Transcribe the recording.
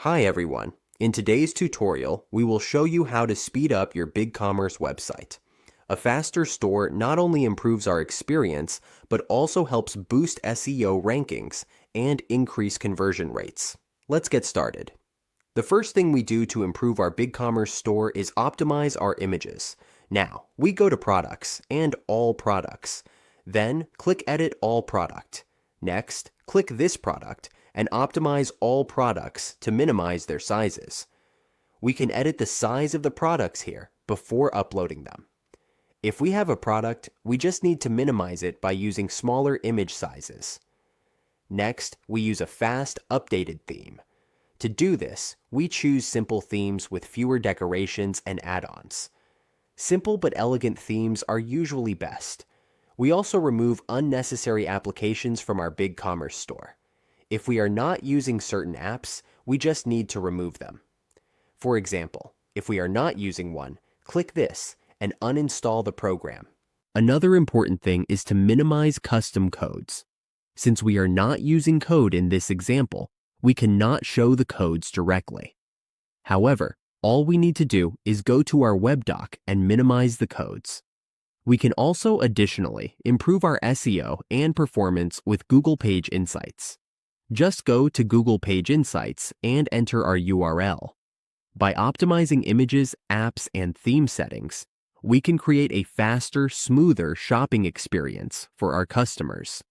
Hi everyone. In today's tutorial, we will show you how to speed up your Bigcommerce website. A faster store not only improves our experience, but also helps boost SEO rankings and increase conversion rates. Let's get started. The first thing we do to improve our Bigcommerce store is optimize our images. Now, we go to Products and All Products. Then, click Edit All Product. Next, click this product and optimize all products to minimize their sizes. We can edit the size of the products here before uploading them. If we have a product, we just need to minimize it by using smaller image sizes. Next, we use a fast, updated theme. To do this, we choose simple themes with fewer decorations and add-ons. Simple but elegant themes are usually best. We also remove unnecessary applications from our Bigcommerce store. If we are not using certain apps, we just need to remove them. For example, if we are not using one, click this and uninstall the program. Another important thing is to minimize custom codes. Since we are not using code in this example, we cannot show the codes directly. However, all we need to do is go to our web doc and minimize the codes. We can also additionally improve our SEO and performance with Google Page Insights. Just go to Google Page Insights and enter our URL. By optimizing images, apps, and theme settings, we can create a faster, smoother shopping experience for our customers.